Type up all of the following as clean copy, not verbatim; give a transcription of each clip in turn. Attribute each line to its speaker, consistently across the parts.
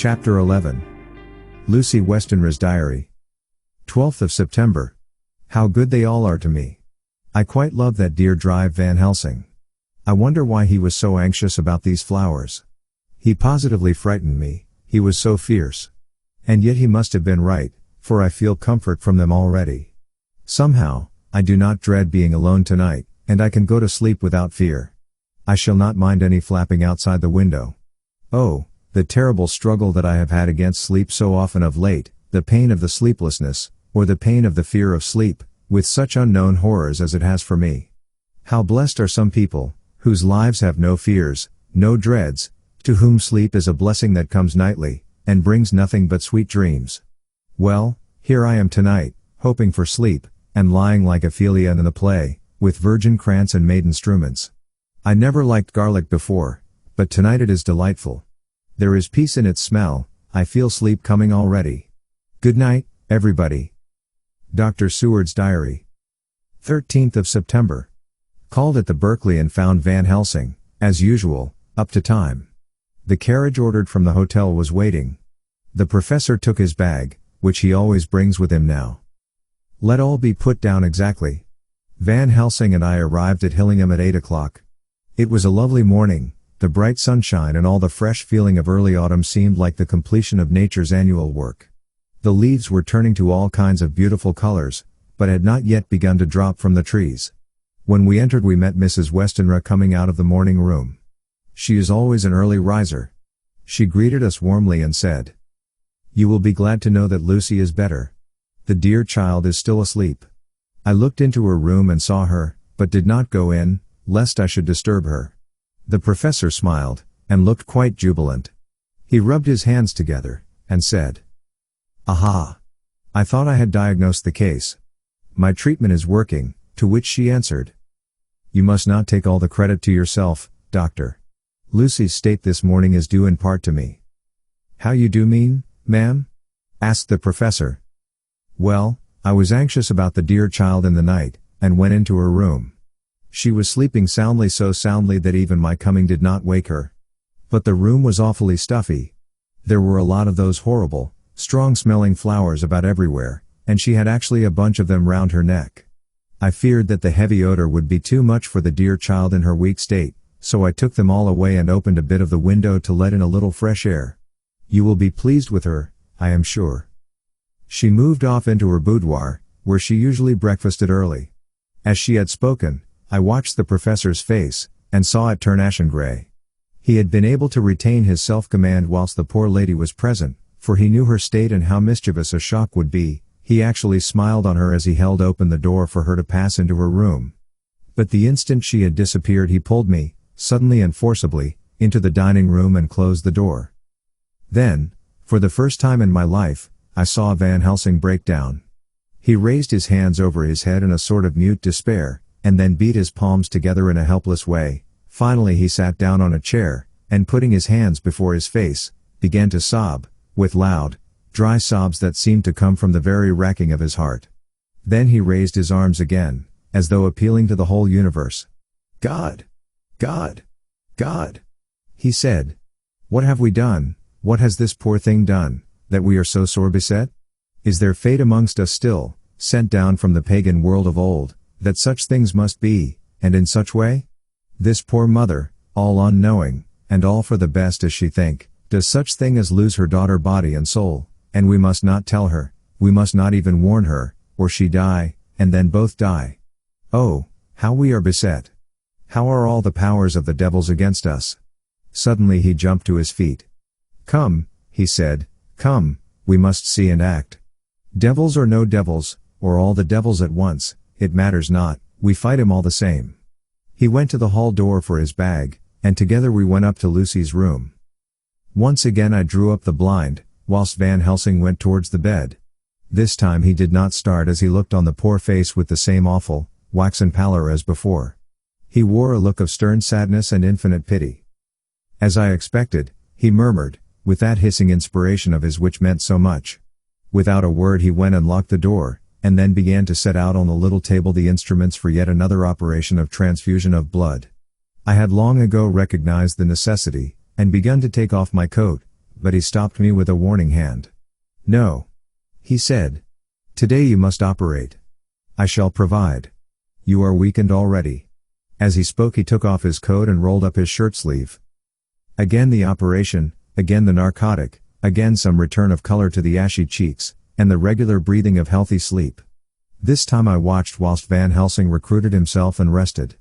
Speaker 1: Chapter 11. Lucy Westenra's Diary. 12th of September. How good they all are to me. I quite love that dear drive Van Helsing. I wonder why he was so anxious about these flowers. He positively frightened me, he was so fierce. And yet he must have been right, for I feel comfort from them already. Somehow, I do not dread being alone tonight, and I can go to sleep without fear. I shall not mind any flapping outside the window. Oh, the terrible struggle that I have had against sleep so often of late, the pain of the sleeplessness, or the pain of the fear of sleep, with such unknown horrors as it has for me. How blessed are some people, whose lives have no fears, no dreads, to whom sleep is a blessing that comes nightly, and brings nothing but sweet dreams. Well, here I am tonight, hoping for sleep, and lying like Ophelia in the play, with virgin krantz and maiden struments. I never liked garlic before, but tonight it is delightful. There is peace in its smell, I feel sleep coming already. Good night, everybody. Dr. Sewards' Diary. 13th of September. Called at the Berkeley and found Van Helsing, as usual, up to time. The carriage ordered from the hotel was waiting. The professor took his bag, which he always brings with him now. Let all be put down exactly. Van Helsing and I arrived at Hillingham at 8 o'clock. It was a lovely morning. The bright sunshine and all the fresh feeling of early autumn seemed like the completion of nature's annual work. The leaves were turning to all kinds of beautiful colors, but had not yet begun to drop from the trees. When we entered we met Mrs. Westenra coming out of the morning room. She is always an early riser. She greeted us warmly and said, "You will be glad to know that Lucy is better. The dear child is still asleep." I looked into her room and saw her, but did not go in, lest I should disturb her. The professor smiled, and looked quite jubilant. He rubbed his hands together, and said, "Aha! I thought I had diagnosed the case. My treatment is working," to which she answered, "You must not take all the credit to yourself, doctor. Lucy's state this morning is due in part to me." "How you do mean, ma'am?" asked the professor. "Well, I was anxious about the dear child in the night, and went into her room. She was sleeping soundly, so soundly that even my coming did not wake her. But the room was awfully stuffy. There were a lot of those horrible, strong-smelling flowers about everywhere, and she had actually a bunch of them round her neck. I feared that the heavy odor would be too much for the dear child in her weak state, so I took them all away and opened a bit of the window to let in a little fresh air. You will be pleased with her, I am sure." She moved off into her boudoir, where she usually breakfasted early. As she had spoken, I watched the professor's face, and saw it turn ashen gray. He had been able to retain his self-command whilst the poor lady was present, for he knew her state and how mischievous a shock would be. He actually smiled on her as he held open the door for her to pass into her room. But the instant she had disappeared he pulled me, suddenly and forcibly, into the dining room and closed the door. Then, for the first time in my life, I saw Van Helsing break down. He raised his hands over his head in a sort of mute despair, and then beat his palms together in a helpless way. Finally he sat down on a chair, and putting his hands before his face, began to sob, with loud, dry sobs that seemed to come from the very racking of his heart. Then he raised his arms again, as though appealing to the whole universe. "God! God! God!" he said. "What have we done, what has this poor thing done, that we are so sore beset? Is there fate amongst us still, sent down from the pagan world of old, that such things must be, and in such way? This poor mother, all unknowing, and all for the best as she think, does such thing as lose her daughter body and soul, and we must not tell her, we must not even warn her, or she die, and then both die. Oh, how we are beset! How are all the powers of the devils against us?" Suddenly he jumped to his feet. "Come," he said, "come, we must see and act. Devils or no devils, or all the devils at once, it matters not, we fight him all the same." He went to the hall door for his bag, and together we went up to Lucy's room. Once again I drew up the blind, whilst Van Helsing went towards the bed. This time he did not start as he looked on the poor face with the same awful, waxen pallor as before. He wore a look of stern sadness and infinite pity. As I expected, he murmured, with that hissing inspiration of his which meant so much. Without a word he went and locked the door, and then began to set out on the little table the instruments for yet another operation of transfusion of blood. I had long ago recognized the necessity, and begun to take off my coat, but he stopped me with a warning hand. "No," he said. "Today you must operate. I shall provide. You are weakened already." As he spoke he took off his coat and rolled up his shirt sleeve. Again the operation, again the narcotic, again some return of color to the ashy cheeks, and the regular breathing of healthy sleep. This time I watched whilst Van Helsing recruited himself and rested.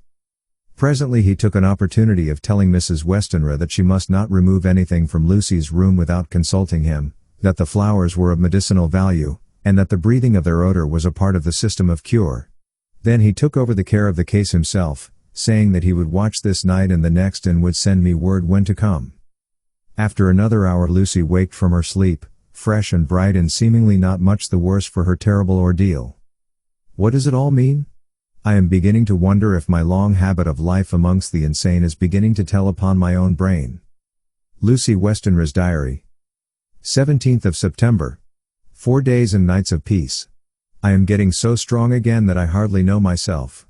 Speaker 1: Presently he took an opportunity of telling Mrs. Westenra that she must not remove anything from Lucy's room without consulting him, that the flowers were of medicinal value, and that the breathing of their odor was a part of the system of cure. Then he took over the care of the case himself, saying that he would watch this night and the next and would send me word when to come. After another hour Lucy waked from her sleep, fresh and bright and seemingly not much the worse for her terrible ordeal. What does it all mean? I am beginning to wonder if my long habit of life amongst the insane is beginning to tell upon my own brain. Lucy Westenra's diary. 17th of September. 4 days and nights of peace. I am getting so strong again that I hardly know myself.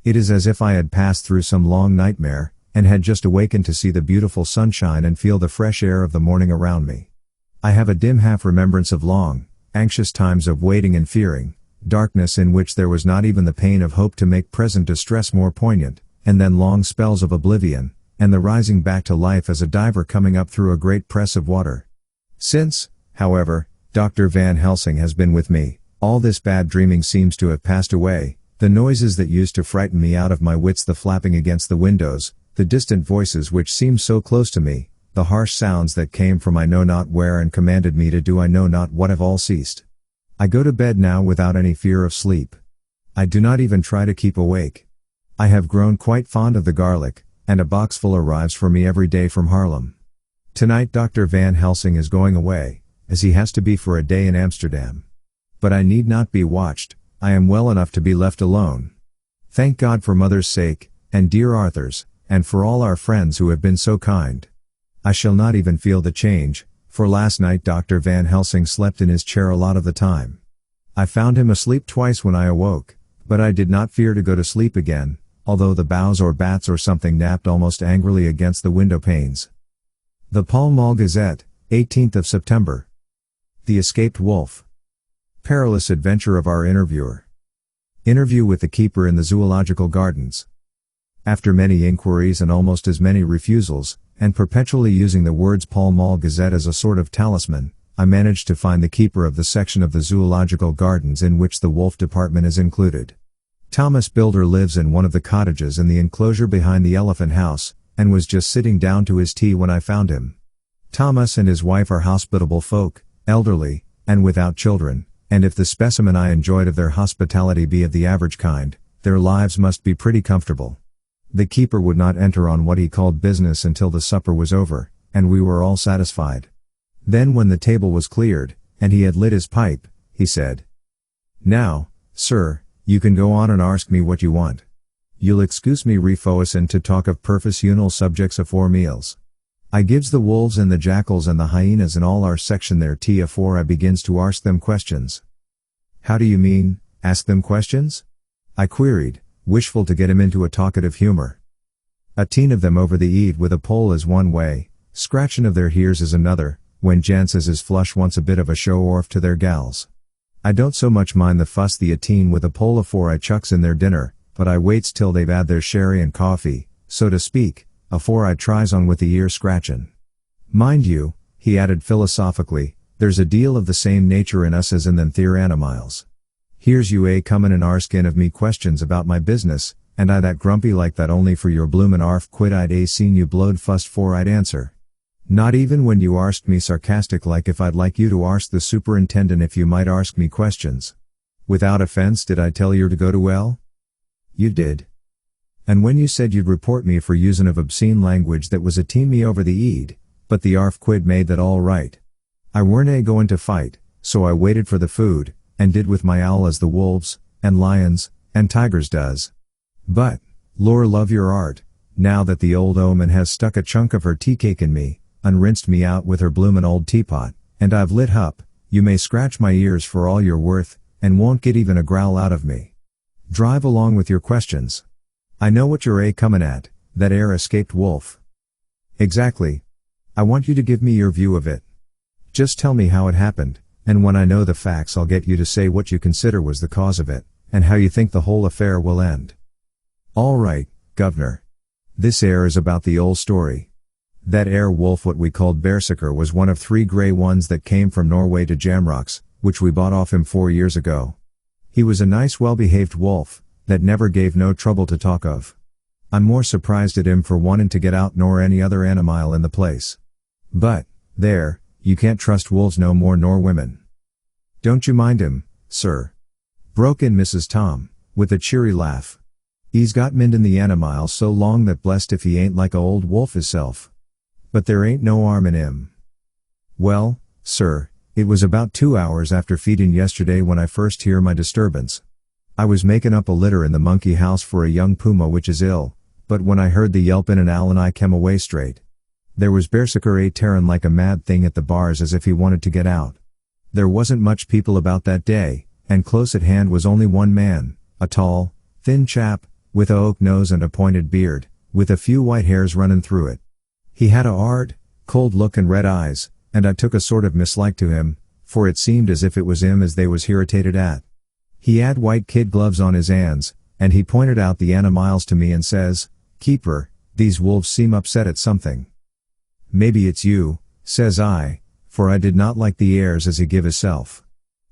Speaker 1: It is as if I had passed through some long nightmare, and had just awakened to see the beautiful sunshine and feel the fresh air of the morning around me. I have a dim half-remembrance of long, anxious times of waiting and fearing, darkness in which there was not even the pain of hope to make present distress more poignant, and then long spells of oblivion, and the rising back to life as a diver coming up through a great press of water. Since, however, Dr. Van Helsing has been with me, all this bad dreaming seems to have passed away, the noises that used to frighten me out of my wits, the flapping against the windows, the distant voices which seemed so close to me, the harsh sounds that came from I know not where and commanded me to do I know not what have all ceased. I go to bed now without any fear of sleep. I do not even try to keep awake. I have grown quite fond of the garlic, and a boxful arrives for me every day from Haarlem. Tonight Dr. Van Helsing is going away, as he has to be for a day in Amsterdam. But I need not be watched, I am well enough to be left alone. Thank God for Mother's sake, and dear Arthur's, and for all our friends who have been so kind. I shall not even feel the change, for last night Dr. Van Helsing slept in his chair a lot of the time. I found him asleep twice when I awoke, but I did not fear to go to sleep again, although the bows or bats or something napped almost angrily against the window panes. The Pall Mall Gazette, 18th of September. The Escaped Wolf. Perilous adventure of our interviewer. Interview with the keeper in the Zoological Gardens. After many inquiries and almost as many refusals, and perpetually using the words Pall Mall Gazette as a sort of talisman, I managed to find the keeper of the section of the Zoological Gardens in which the wolf department is included. Thomas Builder lives in one of the cottages in the enclosure behind the Elephant House, and was just sitting down to his tea when I found him. Thomas and his wife are hospitable folk, elderly, and without children, and if the specimen I enjoyed of their hospitality be of the average kind, their lives must be pretty comfortable. The keeper would not enter on what he called business until the supper was over, and we were all satisfied. Then when the table was cleared, and he had lit his pipe, he said, "Now, sir, you can go on and arsk me what you want. You'll excuse me refoesin to talk of professional subjects afore meals. I gives the wolves and the jackals and the hyenas in all our section their tea afore I begins to arsk them questions." "How do you mean, ask them questions?" I queried, wishful to get him into a talkative humor. "A teen of them over the eave with a pole is one way, scratchin' of their hears is another, when gents as is flush wants a bit of a show orf to their gals. I don't so much mind the fuss the a teen with a pole afore I chucks in their dinner, but I waits till they've had their sherry and coffee, so to speak, afore I tries on with the ear scratchin'. Mind you," he added philosophically, "there's a deal of the same nature in us as in them theer animals. Here's you comin' and arskin of me questions about my business, and I that grumpy like that only for your bloomin' arf quid I'd seen you blowed fussed fore I'd answer. Not even when you arsked me sarcastic like if I'd like you to arsk the superintendent if you might arsk me questions. Without offense did I tell yer to go to hell? You did. And when you said you'd report me for usin' of obscene language that was a teen me over the eed, but the arf quid made that all right. I weren't goin' to fight, so I waited for the food, and did with my owl as the wolves, and lions, and tigers does. But, lor love your art, now that the old omen has stuck a chunk of her tea cake in me, unrinsed me out with her bloomin' old teapot, and I've lit hup, you may scratch my ears for all you're worth, and won't get even a growl out of me. Drive along with your questions. I know what you're comin' at, that escaped wolf. Exactly. I want you to give me your view of it. Just tell me how it happened, and when I know the facts I'll get you to say what you consider was the cause of it, and how you think the whole affair will end. All right, governor. This air is about the old story. That air wolf what we called Berserker was one of 3 grey ones that came from Norway to Jamrocks, which we bought off him 4 years ago. He was a nice well-behaved wolf, that never gave no trouble to talk of. I'm more surprised at him for wanting to get out nor any other animal in the place. But, there, you can't trust wolves no more nor women. Don't you mind him, sir? Broke in Mrs. Tom, with a cheery laugh. He's got mindin' the animal so long that blessed if he ain't like a old wolf hisself. But there ain't no harm in him. Well, sir, it was about 2 hours after feeding yesterday when I first hear my disturbance. I was making up a litter in the monkey house for a young puma which is ill, but when I heard the yelpin' and owl and I came away straight. There was Berserker a tearin' like a mad thing at the bars as if he wanted to get out. There wasn't much people about that day, and close at hand was only one man, a tall, thin chap, with a oak nose and a pointed beard, with a few white hairs running through it. He had a hard, cold look and red eyes, and I took a sort of mislike to him, for it seemed as if it was him as they was irritated at. He had white kid gloves on his hands, and he pointed out the animals to me and says, "Keeper, these wolves seem upset at something." "Maybe it's you," says I, for I did not like the airs as he give hisself.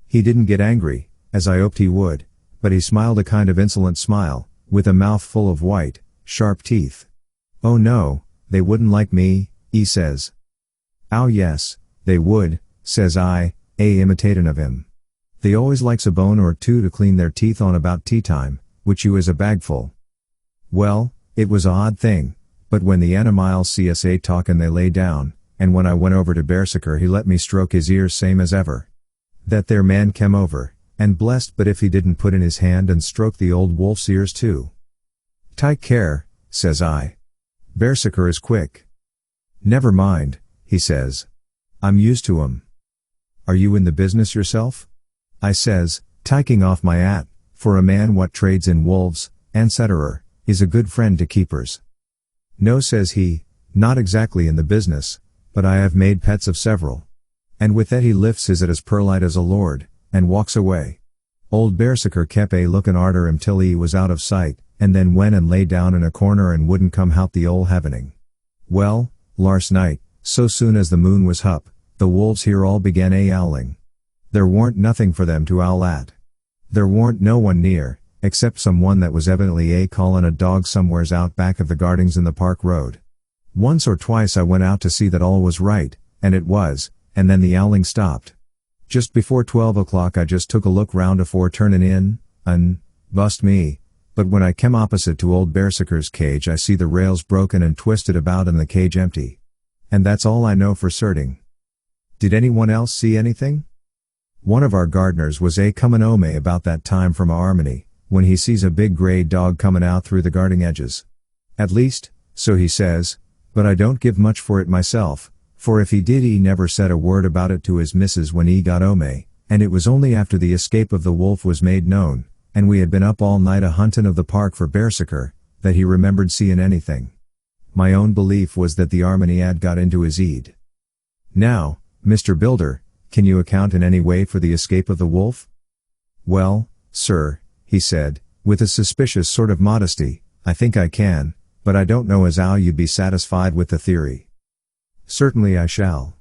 Speaker 1: He didn't get angry, as I hoped he would, but he smiled a kind of insolent smile, with a mouth full of white, sharp teeth. "Oh no, they wouldn't like me," he says. "Oh yes, they would," says I, imitatin' of him. "They always likes a bone or two to clean their teeth on about tea time, which you is a bagful." Well, it was a odd thing, but when the animals see us talkin' they lay down, and when I went over to Berserker he let me stroke his ears same as ever. That there man came over, and blessed but if he didn't put in his hand and stroke the old wolf's ears too. "Take care," says I. "Berserker is quick." "Never mind," he says. "I'm used to 'em." "Are you in the business yourself?" I says, taking off my hat, for a man what trades in wolves, etc., is a good friend to keepers. "No," says he, "not exactly in the business, but I have made pets of several." And with that he lifts his head as perlite as a lord, and walks away. Old Berserker kept lookin' arter him till he was out of sight, and then went and lay down in a corner and wouldn't come hout the ole hevening. Well, last night, so soon as the moon was hup, the wolves here all began owling. There warn't nothing for them to owl at. There warn't no one near, except some one that was evidently callin' a dog somewheres out back of the gardings in the park road. Once or twice I went out to see that all was right, and it was, and then the owling stopped. Just before 12 o'clock I just took a look round afore turnin' in, and, bust me, but when I kem opposite to old Berserker's cage I see the rails broken and twisted about and the cage empty. And that's all I know for certain. Did anyone else see anything? One of our gardeners was comin' home about that time from Harmony, when he sees a big grey dog comin' out through the garden edges. At least, so he says, but I don't give much for it myself, for if he did he never said a word about it to his missus when he got home, and it was only after the escape of the wolf was made known, and we had been up all night a huntin' of the park for Berserker, that he remembered seein' anything. My own belief was that the Harmony had got into his head. Now, Mr. Builder, can you account in any way for the escape of the wolf? Well, sir, he said, with a suspicious sort of modesty, I think I can, but I don't know as how you'd be satisfied with the theory. Certainly I shall.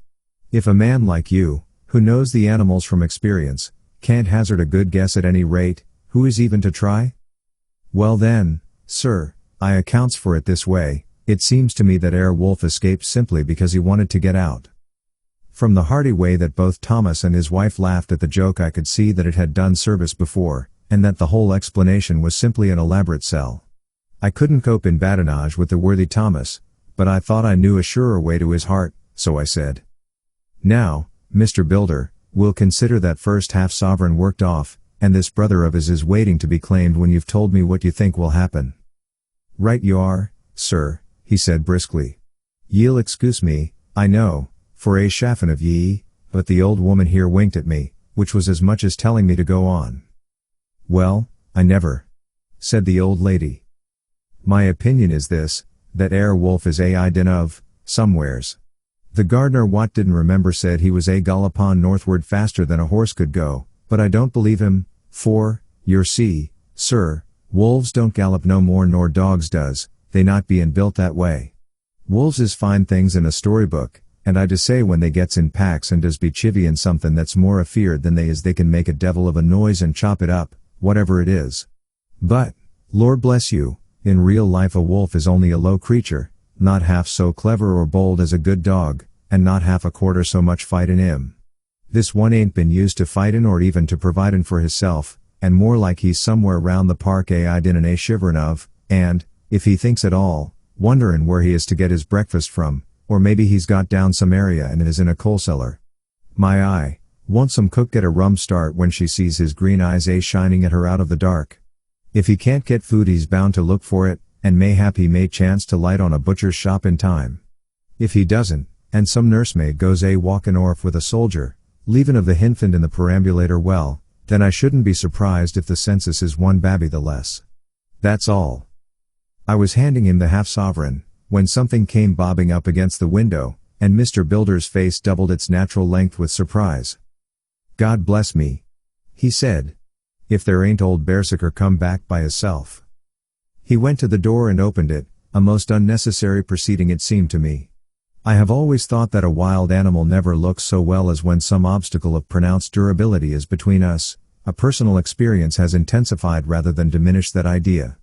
Speaker 1: If a man like you, who knows the animals from experience, can't hazard a good guess at any rate, who is even to try? Well then, sir, I accounts for it this way, it seems to me that wolf escaped simply because he wanted to get out. From the hearty way that both Thomas and his wife laughed at the joke I could see that it had done service before, and that the whole explanation was simply an elaborate sell. I couldn't cope in badinage with the worthy Thomas, but I thought I knew a surer way to his heart, so I said. Now, Mr. Builder, we'll consider that first half-sovereign worked off, and this brother of his is waiting to be claimed when you've told me what you think will happen. Right you are, sir, he said briskly. Ye'll excuse me, I know, for a chaffin' of ye, but the old woman here winked at me, which was as much as telling me to go on. Well, I never, said the old lady. My opinion is this, that wolf is idin of, somewheres. The gardener what didn't remember said he was a gallopon northward faster than a horse could go, but I don't believe him, for, yer see, sir, wolves don't gallop no more nor dogs does, they not bein' built that way. Wolves is fine things in a storybook, and I say when they gets in packs and does be chivy in something that's more afeard than they can make a devil of a noise and chop it up, whatever it is. But, Lord bless you, in real life a wolf is only a low creature, not half so clever or bold as a good dog, and not half a quarter so much fight in him. This one ain't been used to fightin' or even to providin' for hisself, and more like he's somewhere round the park I didn't shiverin' of, and, if he thinks at all, wonderin' where he is to get his breakfast from, or maybe he's got down some area and is in a coal cellar. My eye, won't some cook get a rum start when she sees his green eyes shining at her out of the dark. If he can't get food he's bound to look for it, and mayhap he may chance to light on a butcher's shop in time. If he doesn't, and some nursemaid goes walkin' orf with a soldier, leavin' of the hinfant in the perambulator, well, then I shouldn't be surprised if the census is one babby the less. That's all. I was handing him the half-sovereign, when something came bobbing up against the window, and Mr. Builder's face doubled its natural length with surprise. God bless me, he said. If there ain't old Berserker come back by hisself. He went to the door and opened it, a most unnecessary proceeding it seemed to me. I have always thought that a wild animal never looks so well as when some obstacle of pronounced durability is between us. A personal experience has intensified rather than diminished that idea.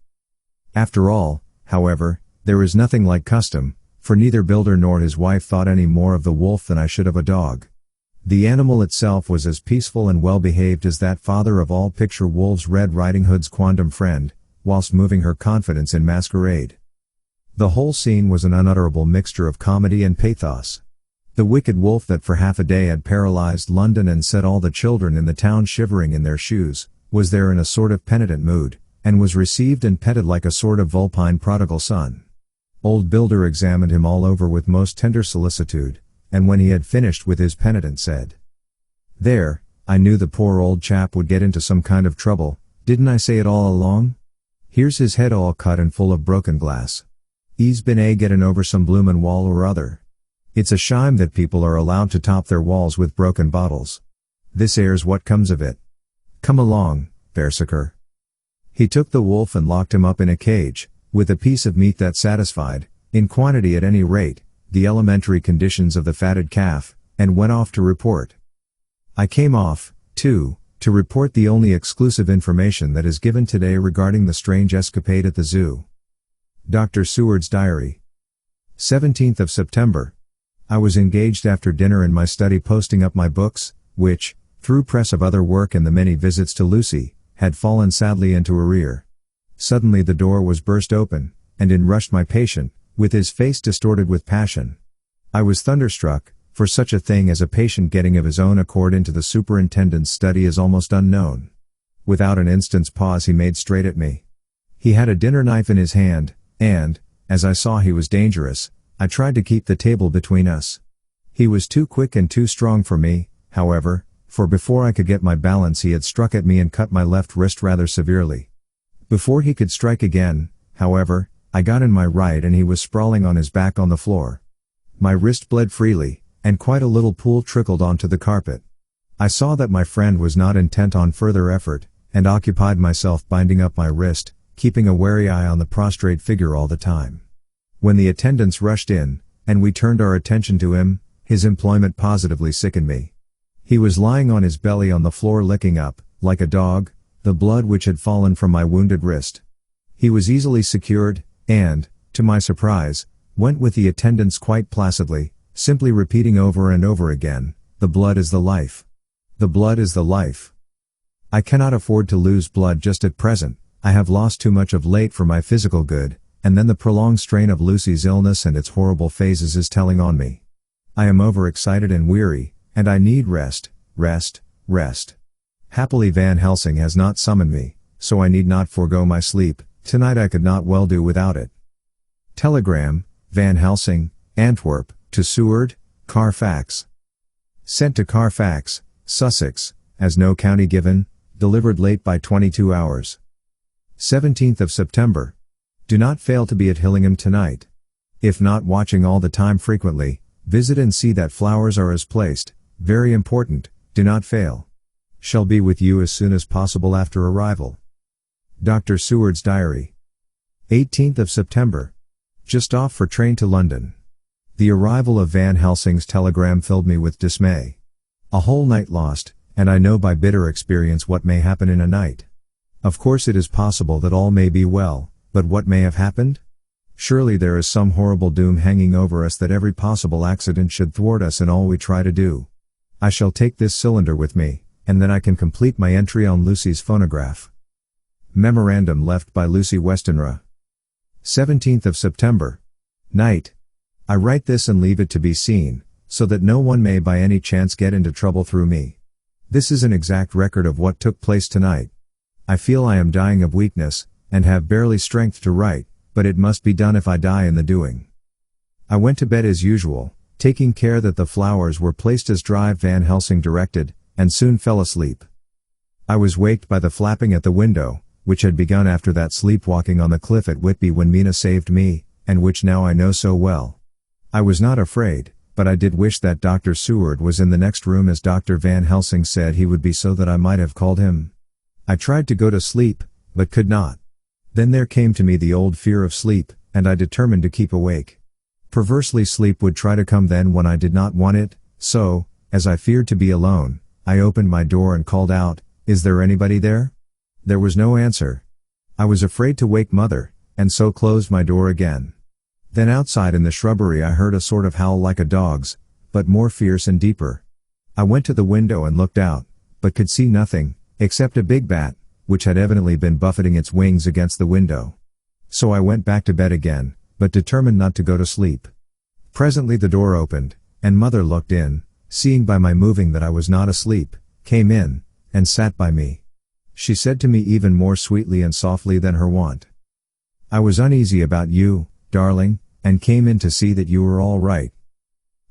Speaker 1: After all, however, there is nothing like custom, for neither Builder nor his wife thought any more of the wolf than I should of a dog. The animal itself was as peaceful and well-behaved as that father of all picture wolves Red Riding Hood's quondam friend, whilst moving her confidence in masquerade. The whole scene was an unutterable mixture of comedy and pathos. The wicked wolf that for half a day had paralyzed London and set all the children in the town shivering in their shoes, was there in a sort of penitent mood, and was received and petted like a sort of vulpine prodigal son. Old Builder examined him all over with most tender solicitude, and when he had finished with his penitent said, "There, I knew the poor old chap would get into some kind of trouble, didn't I say it all along? Here's his head all cut and full of broken glass. He's been gettin' over some bloomin' wall or other. It's a shime that people are allowed to top their walls with broken bottles. This airs what comes of it. Come along, Berserker." He took the wolf and locked him up in a cage, with a piece of meat that satisfied, in quantity at any rate, the elementary conditions of the fatted calf, and went off to report. I came off, too, to report the only exclusive information that is given today regarding the strange escapade at the zoo. Dr. Seward's Diary. 17th of September. I was engaged after dinner in my study posting up my books, which, through press of other work and the many visits to Lucy, had fallen sadly into arrear. Suddenly the door was burst open, and in rushed my patient, with his face distorted with passion. I was thunderstruck, for such a thing as a patient getting of his own accord into the superintendent's study is almost unknown. Without an instant's pause he made straight at me. He had a dinner knife in his hand, and, as I saw he was dangerous, I tried to keep the table between us. He was too quick and too strong for me, however, for before I could get my balance he had struck at me and cut my left wrist rather severely. Before he could strike again, however, I got in my right and he was sprawling on his back on the floor. My wrist bled freely, and quite a little pool trickled onto the carpet. I saw that my friend was not intent on further effort, and occupied myself binding up my wrist, keeping a wary eye on the prostrate figure all the time. When the attendants rushed in, and we turned our attention to him, his employment positively sickened me. He was lying on his belly on the floor licking up, like a dog, the blood which had fallen from my wounded wrist. He was easily secured, and, to my surprise, went with the attendants quite placidly, simply repeating over and over again, "The blood is the life. The blood is the life. I cannot afford to lose blood just at present, I have lost too much of late for my physical good, and then the prolonged strain of Lucy's illness and its horrible phases is telling on me. I am overexcited and weary, and I need rest, rest, rest. Happily Van Helsing has not summoned me, so I need not forego my sleep. Tonight I could not well do without it. Telegram, Van Helsing, Antwerp, to Seward, Carfax. Sent to Carfax, Sussex, as no county given, delivered late by 22 hours. 17th of September. Do not fail to be at Hillingham tonight. If not watching all the time frequently, Visit and see that flowers are as placed, very important, do not fail. Shall be with you as soon as possible after arrival. Dr. Sewards' Diary. 18th of September. Just off for train to London. The arrival of Van Helsing's telegram filled me with dismay. A whole night lost, and I know by bitter experience what may happen in a night. Of course it is possible that all may be well, but what may have happened? Surely there is some horrible doom hanging over us that every possible accident should thwart us in all we try to do. I shall take this cylinder with me, and then I can complete my entry on Lucy's phonograph. Memorandum left by Lucy Westenra. 17th of September. Night. I write this and leave it to be seen, so that no one may by any chance get into trouble through me. This is an exact record of what took place tonight. I feel I am dying of weakness, and have barely strength to write, but it must be done if I die in the doing. I went to bed as usual, taking care that the flowers were placed as Drive Van Helsing directed, and soon fell asleep. I was waked by the flapping at the window, which had begun after that sleepwalking on the cliff at Whitby when Mina saved me, and which now I know so well. I was not afraid, but I did wish that Dr. Seward was in the next room as Dr. Van Helsing said he would be, so that I might have called him. I tried to go to sleep, but could not. Then there came to me the old fear of sleep, and I determined to keep awake. Perversely sleep would try to come then when I did not want it, so, as I feared to be alone, I opened my door and called out, "Is there anybody there?" There was no answer. I was afraid to wake Mother, and so closed my door again. Then outside in the shrubbery I heard a sort of howl like a dog's, but more fierce and deeper. I went to the window and looked out, but could see nothing, except a big bat, which had evidently been buffeting its wings against the window. So I went back to bed again, but determined not to go to sleep. Presently the door opened, and Mother looked in, seeing by my moving that I was not asleep, came in, and sat by me. She said to me even more sweetly and softly than her wont, "I was uneasy about you, darling, and came in to see that you were all right."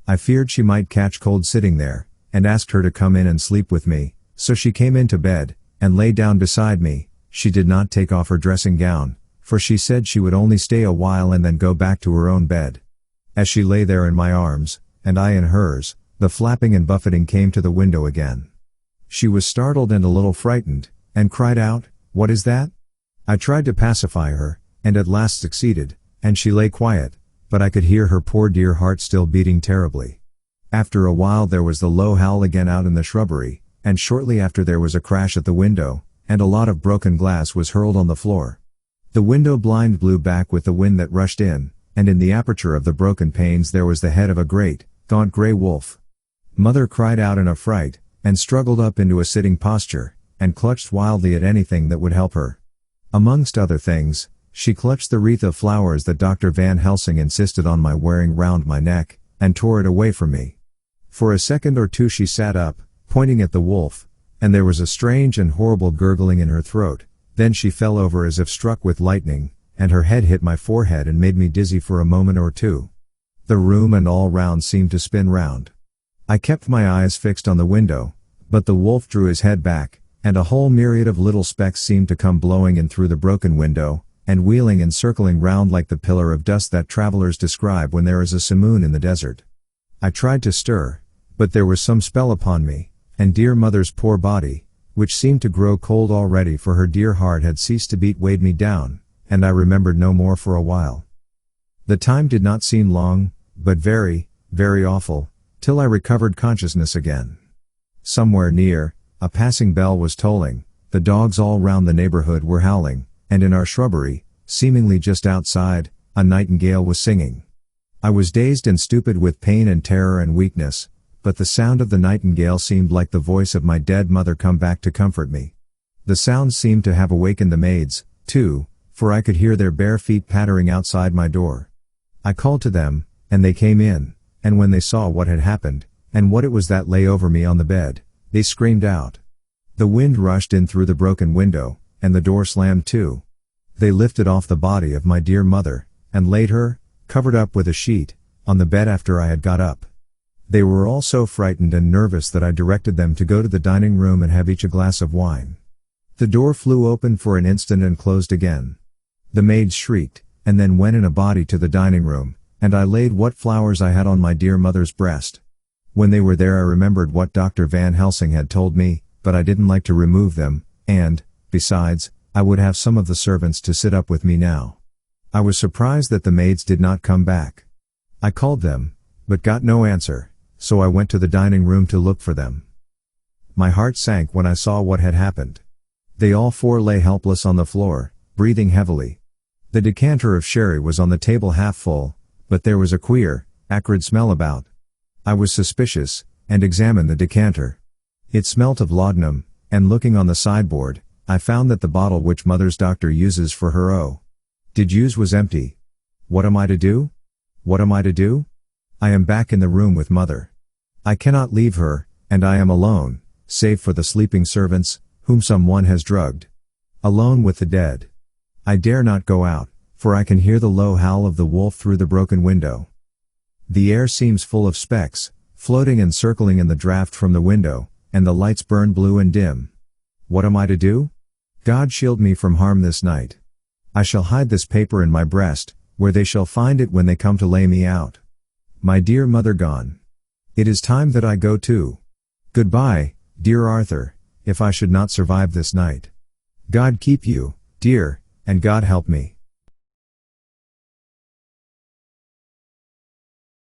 Speaker 1: I feared she might catch cold sitting there, and asked her to come in and sleep with me, so she came into bed, and lay down beside me. She did not take off her dressing gown, for she said she would only stay a while and then go back to her own bed. As she lay there in my arms, and I in hers, the flapping and buffeting came to the window again. She was startled and a little frightened, and cried out, "What is that?" I tried to pacify her, and at last succeeded, and she lay quiet, but I could hear her poor dear heart still beating terribly. After a while there was the low howl again out in the shrubbery, and shortly after there was a crash at the window, and a lot of broken glass was hurled on the floor. The window blind blew back with the wind that rushed in, and in the aperture of the broken panes there was the head of a great, gaunt grey wolf. Mother cried out in a fright, and struggled up into a sitting posture, and clutched wildly at anything that would help her. Amongst other things, she clutched the wreath of flowers that Dr. Van Helsing insisted on my wearing round my neck, and tore it away from me. For a second or two she sat up, pointing at the wolf, and there was a strange and horrible gurgling in her throat. Then she fell over as if struck with lightning, and her head hit my forehead and made me dizzy for a moment or two. The room and all round seemed to spin round. I kept my eyes fixed on the window, but the wolf drew his head back, and a whole myriad of little specks seemed to come blowing in through the broken window, and wheeling and circling round like the pillar of dust that travelers describe when there is a simoon in the desert. I tried to stir, but there was some spell upon me, and dear Mother's poor body, which seemed to grow cold already for her dear heart had ceased to beat, weighed me down, and I remembered no more for a while. The time did not seem long, but very, very awful, till I recovered consciousness again. Somewhere near, a passing bell was tolling, the dogs all round the neighborhood were howling, and in our shrubbery, seemingly just outside, a nightingale was singing. I was dazed and stupid with pain and terror and weakness, but the sound of the nightingale seemed like the voice of my dead mother come back to comfort me. The sound seemed to have awakened the maids, too, for I could hear their bare feet pattering outside my door. I called to them, and they came in, and when they saw what had happened, and what it was that lay over me on the bed, they screamed out. The wind rushed in through the broken window, and the door slammed too. They lifted off the body of my dear mother, and laid her, covered up with a sheet, on the bed after I had got up. They were all so frightened and nervous that I directed them to go to the dining room and have each a glass of wine. The door flew open for an instant and closed again. The maids shrieked, and then went in a body to the dining room, And I laid what flowers I had on my dear mother's breast. When they were there I remembered what Dr. Van Helsing had told me, but I didn't like to remove them, and, besides, I would have some of the servants to sit up with me now. I was surprised that the maids did not come back. I called them, but got no answer, so I went to the dining room to look for them. My heart sank when I saw what had happened. They all four lay helpless on the floor, breathing heavily. The decanter of sherry was on the table half full, but there was a queer, acrid smell about. I was suspicious, and examined the decanter. It smelt of laudanum, and looking on the sideboard, I found that the bottle which mother's doctor uses for her did use was empty. What am I to do? What am I to do? I am back in the room with mother. I cannot leave her, and I am alone, save for the sleeping servants, whom someone has drugged. Alone with the dead. I dare not go out, for I can hear the low howl of the wolf through the broken window. The air seems full of specks, floating and circling in the draught from the window, and the lights burn blue and dim. What am I to do? God shield me from harm this night. I shall hide this paper in my breast, where they shall find it when they come to lay me out. My dear mother gone. It is time that I go too. Goodbye, dear Arthur, if I should not survive this night. God keep you, dear, and God help me.